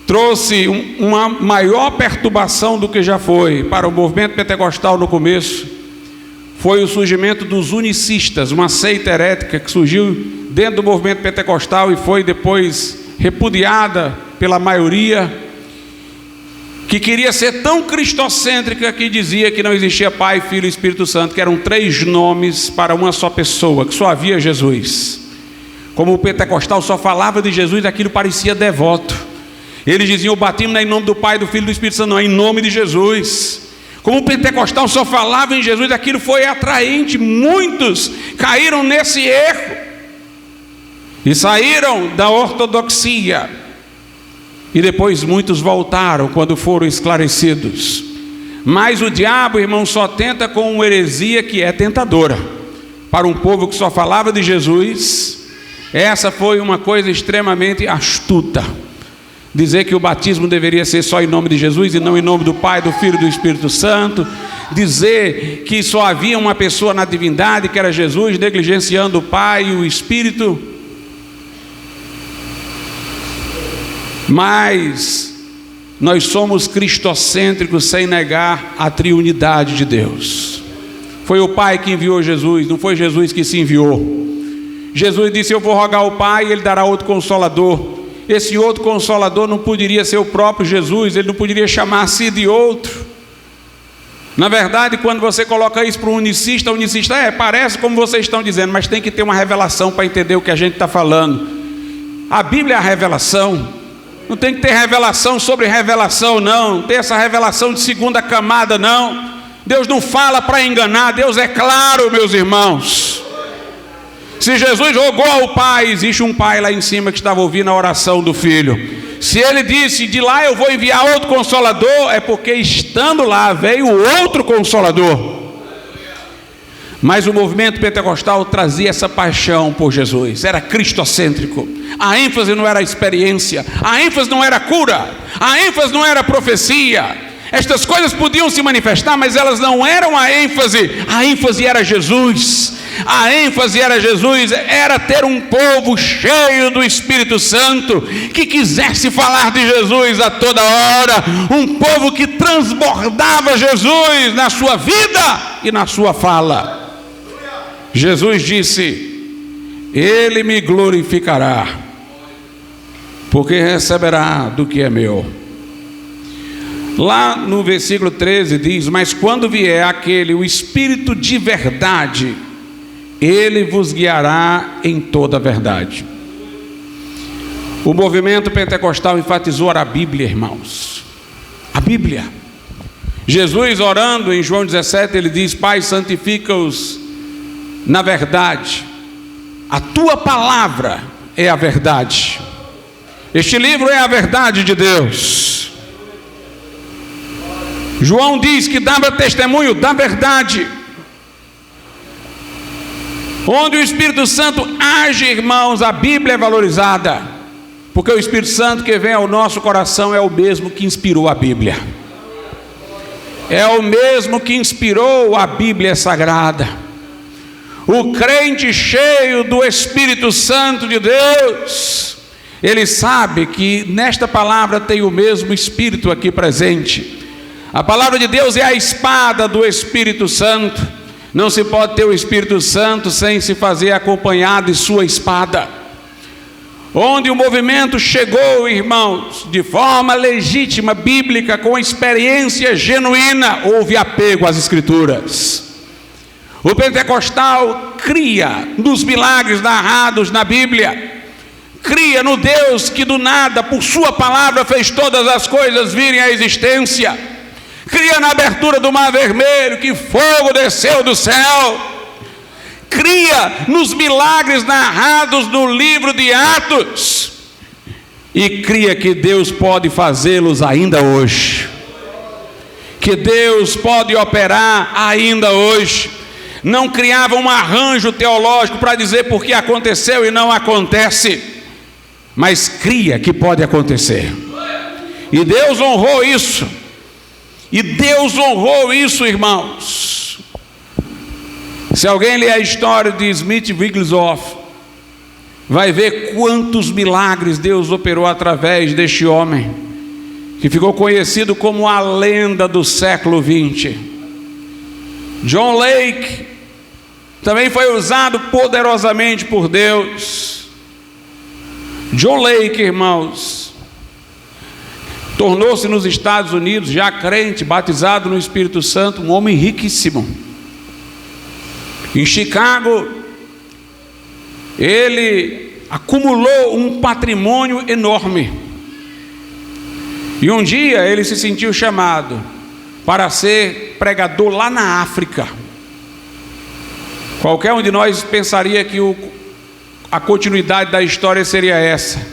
trouxe uma maior perturbação do que já foi para o movimento pentecostal no começo, foi o surgimento dos unicistas, uma seita herética que surgiu dentro do movimento pentecostal e foi depois repudiada pela maioria, que queria ser tão cristocêntrica que dizia que não existia Pai, Filho e Espírito Santo, que eram 3 nomes para uma só pessoa, que só havia Jesus. Como o pentecostal só falava de Jesus, aquilo parecia devoto. Eles diziam, o batismo não é em nome do Pai, do Filho e do Espírito Santo, não, é em nome de Jesus. Como o pentecostal só falava em Jesus, aquilo foi atraente. Muitos caíram nesse erro e saíram da ortodoxia, e depois muitos voltaram quando foram esclarecidos. Mas o diabo, irmão, só tenta com uma heresia que é tentadora. Para um povo que só falava de Jesus, essa foi uma coisa extremamente astuta. Dizer que o batismo deveria ser só em nome de Jesus e não em nome do Pai, do Filho e do Espírito Santo. Dizer que só havia uma pessoa na divindade, que era Jesus, negligenciando o Pai e o Espírito. Mas nós somos cristocêntricos sem negar a triunidade de Deus. Foi o Pai que enviou Jesus, não foi Jesus que se enviou. Jesus disse, eu vou rogar ao Pai e Ele dará outro Consolador. Esse outro Consolador não poderia ser o próprio Jesus, Ele não poderia chamar-se de outro. Na verdade, quando você coloca isso para um unicista, o unicista parece como vocês estão dizendo, mas tem que ter uma revelação para entender o que a gente está falando. A Bíblia é a revelação. Não tem que ter revelação sobre revelação, não. Não tem essa revelação de segunda camada, não. Deus não fala para enganar, Deus é claro, meus irmãos. Se Jesus rogou ao Pai, existe um Pai lá em cima que estava ouvindo a oração do Filho. Se Ele disse, de lá eu vou enviar outro Consolador, é porque estando lá veio outro Consolador. Mas o movimento pentecostal trazia essa paixão por Jesus, era cristocêntrico. A ênfase não era a experiência, a ênfase não era a cura, a ênfase não era a profecia, Estas coisas podiam se manifestar, mas elas não eram a ênfase era Jesus. A ênfase era Jesus, era ter um povo cheio do Espírito Santo, que quisesse falar de Jesus a toda hora, um povo que transbordava Jesus na sua vida e na sua fala. Jesus disse: Ele me glorificará, porque receberá do que é meu. Lá no versículo 13 diz: mas quando vier aquele, o Espírito de verdade, Ele vos guiará em toda a verdade. O movimento pentecostal enfatizou a Bíblia, irmãos. A Bíblia. Jesus, orando em João 17, ele diz: Pai, santifica-os na verdade. A tua palavra é a verdade. Este livro é a verdade de Deus. João diz que dava testemunho da verdade. Onde o Espírito Santo age, irmãos, a Bíblia é valorizada, porque o Espírito Santo que vem ao nosso coração é o mesmo que inspirou a Bíblia. É o mesmo que inspirou a Bíblia Sagrada. O crente cheio do Espírito Santo de Deus, ele sabe que nesta palavra tem o mesmo Espírito aqui presente. A palavra de Deus é a espada do Espírito Santo. Não se pode ter o Espírito Santo sem se fazer acompanhado de sua espada. Onde o movimento chegou, irmãos, de forma legítima, bíblica, com experiência genuína, houve apego às Escrituras. O pentecostal cria nos milagres narrados na Bíblia, cria no Deus que do nada, por sua palavra, fez todas as coisas virem à existência, cria na abertura do Mar Vermelho, que fogo desceu do céu, cria nos milagres narrados no livro de Atos, e cria que Deus pode fazê-los ainda hoje, que Deus pode operar ainda hoje. Não criava um arranjo teológico para dizer por que aconteceu e não acontece, mas cria que pode acontecer. E Deus honrou isso. E Deus honrou isso, irmãos. Se alguém ler a história de Smith Wigglesworth, vai ver quantos milagres Deus operou através deste homem, que ficou conhecido como a lenda do século XX. John Lake também foi usado poderosamente por Deus. John Lake, irmãos, tornou-se nos Estados Unidos, já crente, batizado no Espírito Santo, um homem riquíssimo. Em Chicago, ele acumulou um patrimônio enorme. E um dia ele se sentiu chamado para ser pregador lá na África. Qualquer um de nós pensaria que a continuidade da história seria essa.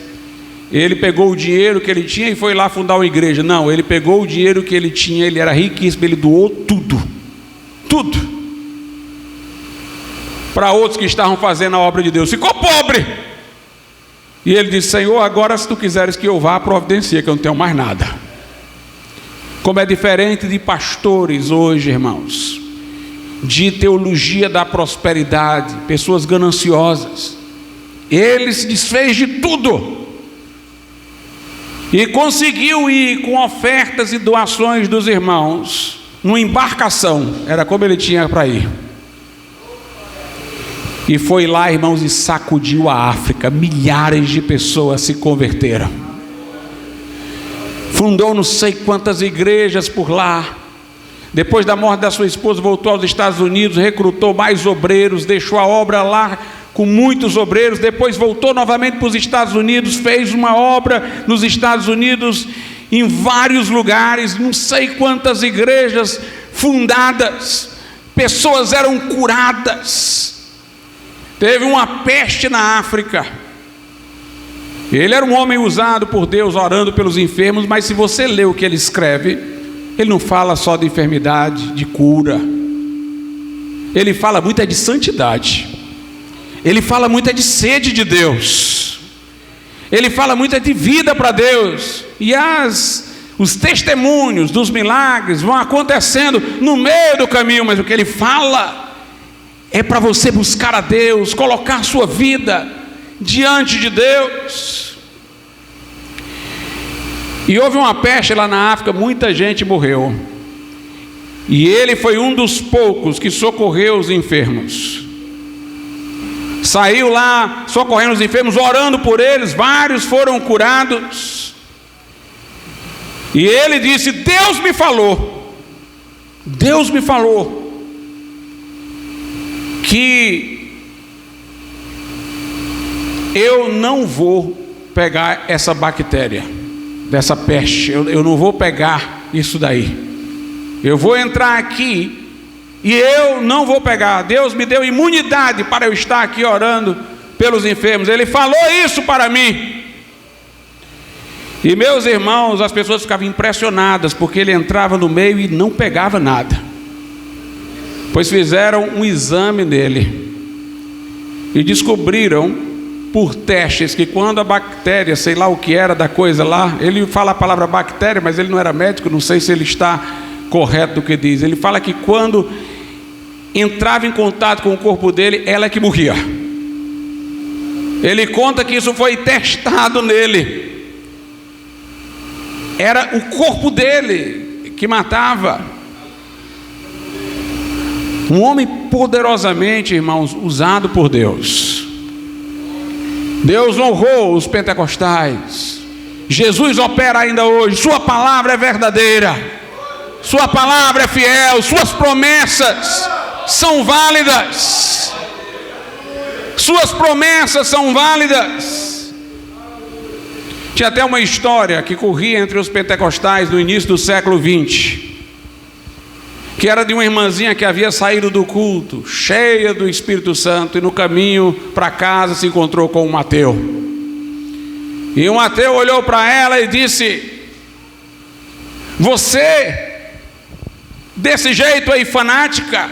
Ele pegou o dinheiro que ele tinha e foi lá fundar uma igreja. Não, ele pegou o dinheiro que ele tinha, ele era riquíssimo, ele doou tudo, para outros que estavam fazendo a obra de Deus. Ficou pobre. E ele disse: Senhor, agora se tu quiseres que eu vá, providencia, que eu não tenho mais nada. Como é diferente de pastores hoje, irmãos, de teologia da prosperidade, pessoas gananciosas. Ele se desfez de tudo e conseguiu ir com ofertas e doações dos irmãos numa embarcação, era como ele tinha para ir, e foi lá, irmãos, e sacudiu a África. Milhares de pessoas se converteram, fundou não sei quantas igrejas por lá. Depois da morte da sua esposa, voltou aos Estados Unidos, recrutou mais obreiros, deixou a obra lá com muitos obreiros. Depois voltou novamente para os Estados Unidos, fez uma obra nos Estados Unidos, em vários lugares, não sei quantas igrejas fundadas, pessoas eram curadas. Teve uma peste na África. Ele era um homem usado por Deus, orando pelos enfermos, mas se você lê o que ele escreve, ele não fala só de enfermidade, de cura. Ele fala muito de santidade. Ele fala muito de sede de Deus. Ele fala muito de vida para Deus. E os testemunhos dos milagres vão acontecendo no meio do caminho, mas o que ele fala é para você buscar a Deus, colocar a sua vida diante de Deus. E houve uma peste lá na África, muita gente morreu, e ele foi um dos poucos que socorreu os enfermos. Saiu lá socorrendo os enfermos, orando por eles, vários foram curados. E ele disse: Deus me falou que eu não vou pegar essa bactéria, dessa peste, eu não vou pegar isso daí. Eu vou entrar aqui e eu não vou pegar. Deus me deu imunidade para eu estar aqui orando pelos enfermos. Ele falou isso para mim. E meus irmãos, as pessoas ficavam impressionadas, porque ele entrava no meio e não pegava nada. Pois fizeram um exame nele e descobriram por testes que quando a bactéria, sei lá o que era da coisa lá, ele fala a palavra bactéria, mas ele não era médico, não sei se ele está correto do que diz. Ele fala que quando entrava em contato com o corpo dele, ela é que morria. Ele conta que isso foi testado nele. Era o corpo dele que matava. Um homem poderosamente, irmãos, usado por Deus. Deus honrou os pentecostais. Jesus opera ainda hoje. Sua palavra é verdadeira. Sua palavra é fiel. Suas promessas são válidas. Suas promessas são válidas. Tinha até uma história que corria entre os pentecostais no início do século 20, que era de uma irmãzinha que havia saído do culto, cheia do Espírito Santo, e no caminho para casa se encontrou com um ateu. E um ateu olhou para ela e disse: você, desse jeito aí, fanática,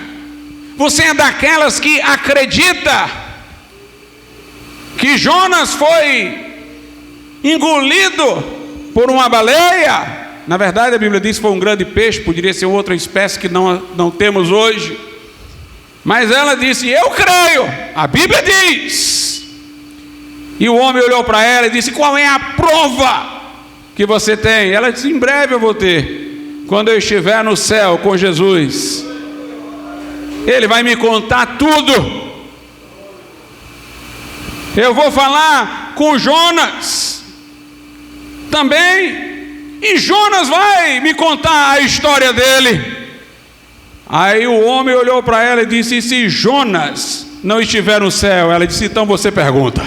você é daquelas que acredita que Jonas foi engolido por uma baleia? Na verdade, a Bíblia diz que foi um grande peixe, poderia ser outra espécie que não temos hoje. Mas ela disse: eu creio, a Bíblia diz. E o homem olhou para ela e disse: qual é a prova que você tem? Ela disse: em breve eu vou ter, quando eu estiver no céu com Jesus. Ele vai me contar tudo. Eu vou falar com Jonas também, e Jonas vai me contar a história dele. Aí o homem olhou para ela e disse: e se Jonas não estiver no céu? Ela disse: então você pergunta.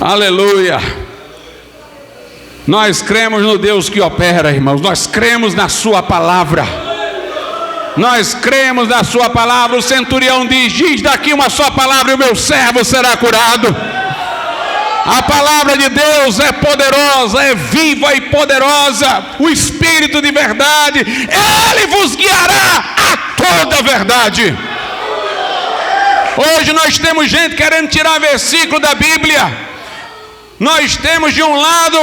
Aleluia. Nós cremos no Deus que opera, irmãos. Nós cremos na sua palavra. Nós cremos na sua palavra. O centurião diz daqui uma só palavra e o meu servo será curado. A palavra de Deus é poderosa, é viva e poderosa. O Espírito de verdade, Ele vos guiará a toda a verdade. Hoje nós temos gente querendo tirar versículo da Bíblia. Nós temos de um lado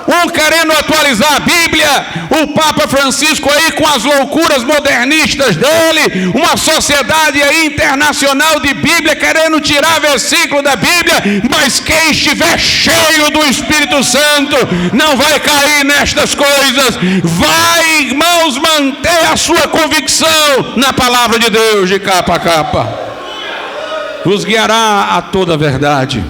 um querendo atualizar a Bíblia, o Papa Francisco aí com as loucuras modernistas dele, uma sociedade aí internacional de Bíblia querendo tirar versículo da Bíblia. Mas quem estiver cheio do Espírito Santo não vai cair nestas coisas. Vai, irmãos, manter a sua convicção na palavra de Deus de capa a capa. Vos guiará a toda a verdade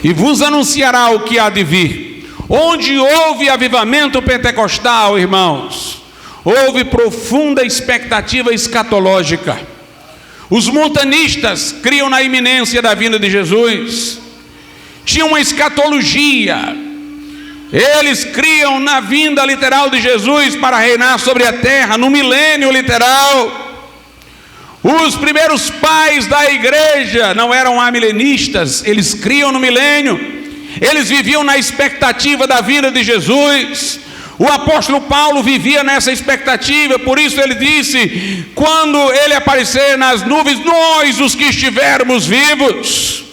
e vos anunciará o que há de vir. Onde houve avivamento pentecostal, irmãos, houve profunda expectativa escatológica. Os montanistas criam na iminência da vinda de Jesus. Tinha uma escatologia. Eles criam na vinda literal de Jesus para reinar sobre a terra, no milênio literal. Os primeiros pais da igreja não eram amilenistas, eles criam no milênio, eles viviam na expectativa da vinda de Jesus. O apóstolo Paulo vivia nessa expectativa, por isso ele disse: quando ele aparecer nas nuvens, nós, os que estivermos vivos.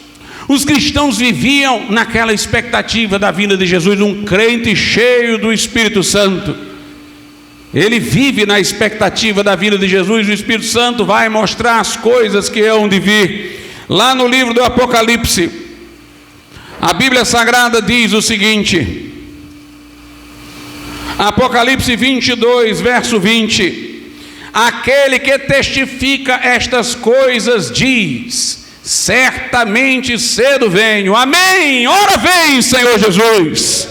Os cristãos viviam naquela expectativa da vinda de Jesus, um crente cheio do Espírito Santo. Ele vive na expectativa da vinda de Jesus. O Espírito Santo vai mostrar as coisas que hão de vir. Lá no livro do Apocalipse, a Bíblia Sagrada diz o seguinte, Apocalipse 22, verso 20: aquele que testifica estas coisas diz: certamente cedo venho. Amém. Ora vem, Senhor Jesus.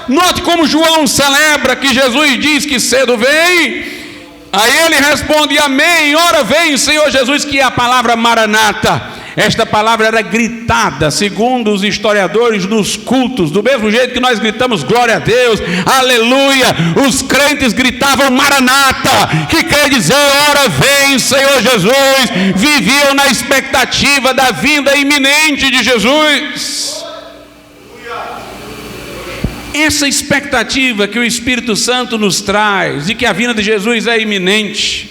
Note como João celebra que Jesus diz que cedo vem. Aí ele responde: amém, ora vem, Senhor Jesus, que é a palavra maranata. Esta palavra era gritada, segundo os historiadores, nos cultos, do mesmo jeito que nós gritamos glória a Deus, aleluia. Os crentes gritavam maranata, que quer dizer ora vem, Senhor Jesus. Viviam na expectativa da vinda iminente de Jesus. Essa expectativa que o Espírito Santo nos traz, de que a vinda de Jesus é iminente,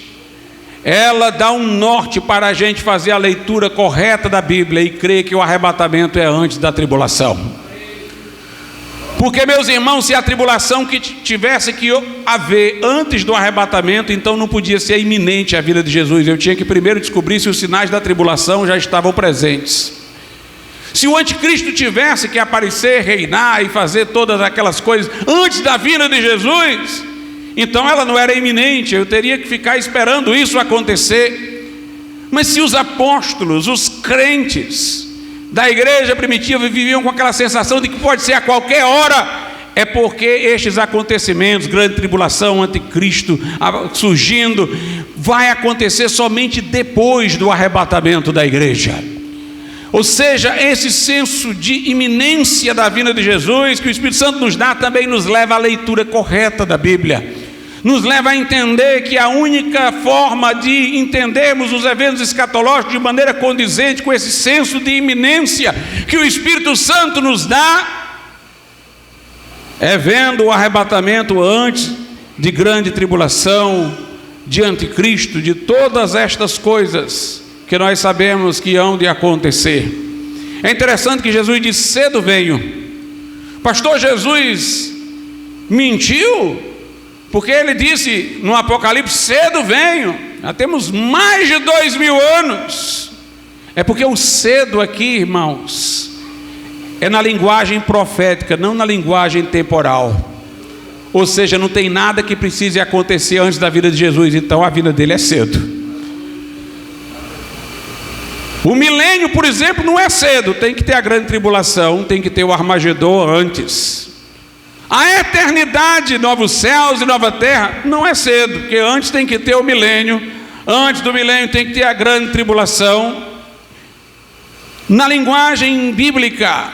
ela dá um norte para a gente fazer a leitura correta da Bíblia e crer que o arrebatamento é antes da tribulação. Porque, meus irmãos, se a tribulação que tivesse que haver antes do arrebatamento, então não podia ser iminente a vinda de Jesus. Eu tinha que primeiro descobrir se os sinais da tribulação já estavam presentes. Se o anticristo tivesse que aparecer, reinar e fazer todas aquelas coisas antes da vinda de Jesus, então ela não era iminente, eu teria que ficar esperando isso acontecer. Mas se os apóstolos, os crentes da igreja primitiva viviam com aquela sensação de que pode ser a qualquer hora, é porque estes acontecimentos, grande tribulação, anticristo surgindo, vai acontecer somente depois do arrebatamento da igreja. Ou seja, esse senso de iminência da vinda de Jesus que o Espírito Santo nos dá também nos leva à leitura correta da Bíblia. Nos leva a entender que a única forma de entendermos os eventos escatológicos de maneira condizente com esse senso de iminência que o Espírito Santo nos dá é vendo o arrebatamento antes de grande tribulação, de anticristo, de todas estas coisas que nós sabemos que hão de acontecer. É interessante que Jesus disse: cedo venho. Pastor, Jesus mentiu? Porque ele disse no Apocalipse: cedo venho. Já temos mais de 2000 anos. É porque o cedo aqui, irmãos, é na linguagem profética, não na linguagem temporal. Ou seja, não tem nada que precise acontecer antes da vinda de Jesus, então a vinda dele é cedo. O milênio, por exemplo, não é cedo. Tem que ter a grande tribulação, tem que ter o Armagedon antes. A eternidade, novos céus e nova terra, não é cedo, porque antes tem que ter o milênio, antes do milênio tem que ter a grande tribulação. Na linguagem bíblica,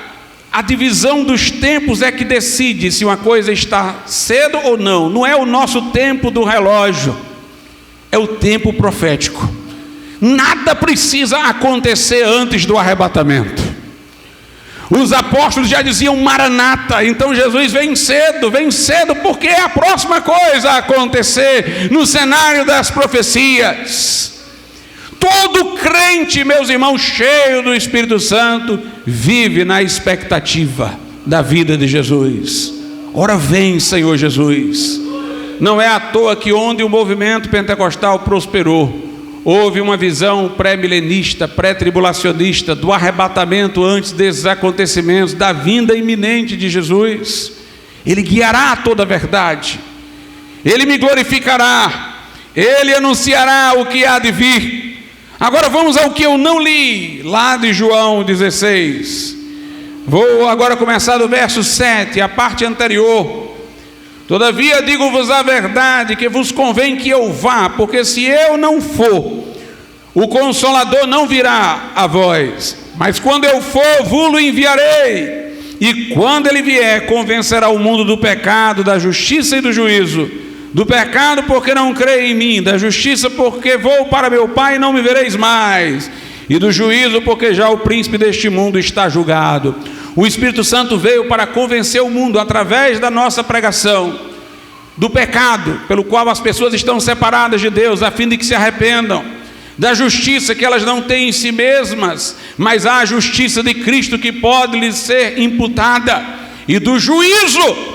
a divisão dos tempos é que decide se uma coisa está cedo ou não. Não é o nosso tempo do relógio, é o tempo profético. Nada precisa acontecer antes do arrebatamento. Os apóstolos já diziam maranata, então Jesus vem cedo porque é a próxima coisa a acontecer no cenário das profecias. Todo crente, meus irmãos, cheio do Espírito Santo, vive na expectativa da vida de Jesus. Ora vem, Senhor Jesus. Não é à toa que onde o movimento pentecostal prosperou, houve uma visão pré-milenista, pré-tribulacionista, do arrebatamento antes desses acontecimentos, da vinda iminente de Jesus. Ele guiará toda a verdade, Ele me glorificará, Ele anunciará o que há de vir. Agora vamos ao que eu não li, lá de João 16. Vou agora começar do verso 7, a parte anterior. Todavia digo-vos a verdade, que vos convém que eu vá, porque se eu não for, o Consolador não virá a vós, mas quando eu for, vos-lo enviarei. E quando ele vier, convencerá o mundo do pecado, da justiça e do juízo. Do pecado, porque não crê em mim; da justiça, porque vou para meu Pai e não me vereis mais; e do juízo, porque já o príncipe deste mundo está julgado. O Espírito Santo veio para convencer o mundo através da nossa pregação do pecado pelo qual as pessoas estão separadas de Deus, a fim de que se arrependam, da justiça que elas não têm em si mesmas, mas há a justiça de Cristo que pode lhes ser imputada, e do juízo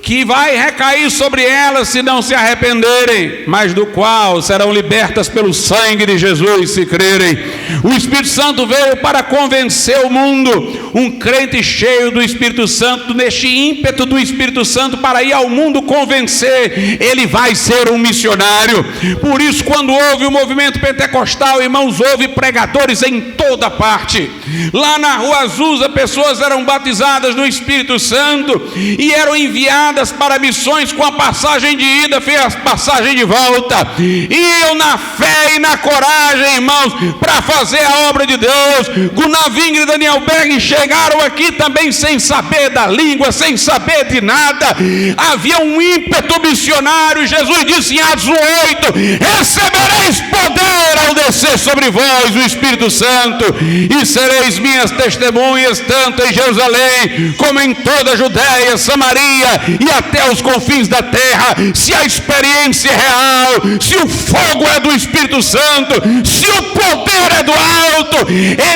que vai recair sobre elas se não se arrependerem, mas do qual serão libertas pelo sangue de Jesus se crerem. O Espírito Santo veio para convencer o mundo. Um crente cheio do Espírito Santo, neste ímpeto do Espírito Santo para ir ao mundo convencer, ele vai ser um missionário. Por isso, quando houve o movimento pentecostal, irmãos, houve pregadores em toda parte. Lá na Rua Azusa, pessoas eram batizadas no Espírito Santo e eram enviadas para missões com a passagem de ida, fez a passagem de volta, iam na fé e na coragem, irmãos, para fazer a obra de Deus. Gunnar Wingre e Daniel Berg chegaram aqui também sem saber da língua, sem saber de nada, havia um ímpeto missionário. Jesus disse em Atos 1:8: recebereis poder ao descer sobre vós o Espírito Santo, e sereis minhas testemunhas, tanto em Jerusalém, como em toda a Judéia, Samaria e até os confins da terra. Se a experiência é real, se o fogo é do Espírito Santo, se o poder é do alto,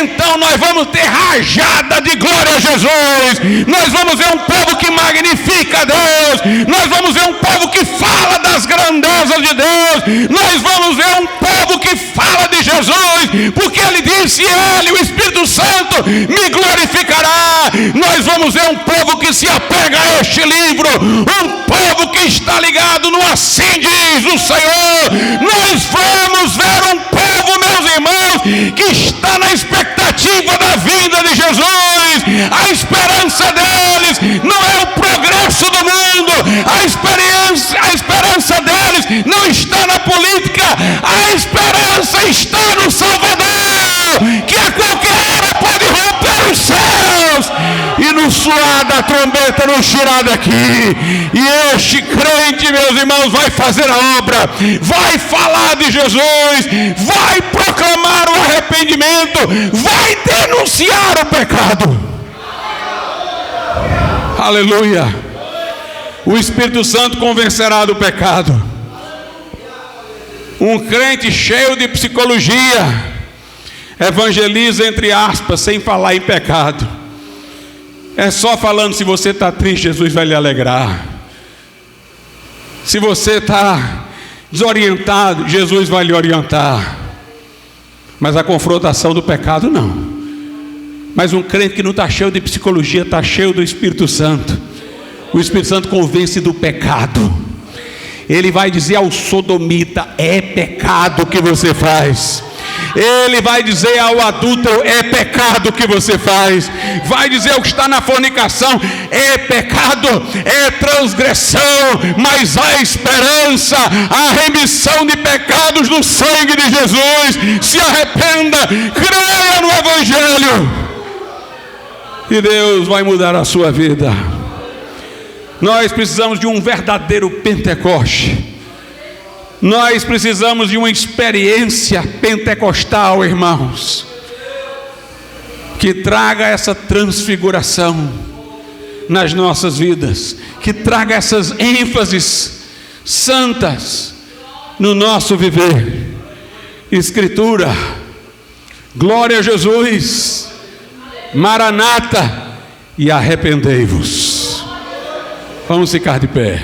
então nós vamos ter rajada de glória a Jesus. Nós vamos ver um povo que magnifica a Deus, nós vamos ver um povo que fala das grandezas de Deus, nós vamos ver um povo que fala de Jesus, porque ele disse: ele, o Espírito Santo, me glorificará. Nós vamos ver um povo que se apega a este livro, um povo que está ligado no assim diz o Senhor. Nós vamos ver um povo, meus irmãos, que está na expectativa da vinda de Jesus. A esperança deles não é o progresso do mundo, a esperança deles não está na política, a esperança está no Salvador, que a qualquer hora pode romper os céus e no suar da trombeta, no chirar daqui. E este crente, meus irmãos, vai fazer a obra, vai falar de Jesus, vai proclamar o arrependimento, vai denunciar o pecado. Aleluia. O Espírito Santo convencerá do pecado. Um crente cheio de psicologia evangeliza entre aspas, sem falar em pecado. É só falando: se você está triste, Jesus vai lhe alegrar. Se você está desorientado, Jesus vai lhe orientar. Mas a confrontação do pecado não. Mas um crente que não está cheio de psicologia, está cheio do Espírito Santo. O Espírito Santo convence do pecado. Ele vai dizer ao sodomita: é pecado o que você faz. Ele vai dizer ao adúltero: é pecado o que você faz. Vai dizer ao que está na fornicação: é pecado, é transgressão, mas há esperança, há remissão de pecados no sangue de Jesus. Se arrependa, creia no Evangelho, e Deus vai mudar a sua vida. Nós precisamos de um verdadeiro Pentecoste. Nós precisamos de uma experiência pentecostal, irmãos, que traga essa transfiguração nas nossas vidas, que traga essas ênfases santas no nosso viver. Escritura, glória a Jesus, Maranata, e arrependei-vos. Vamos ficar de pé.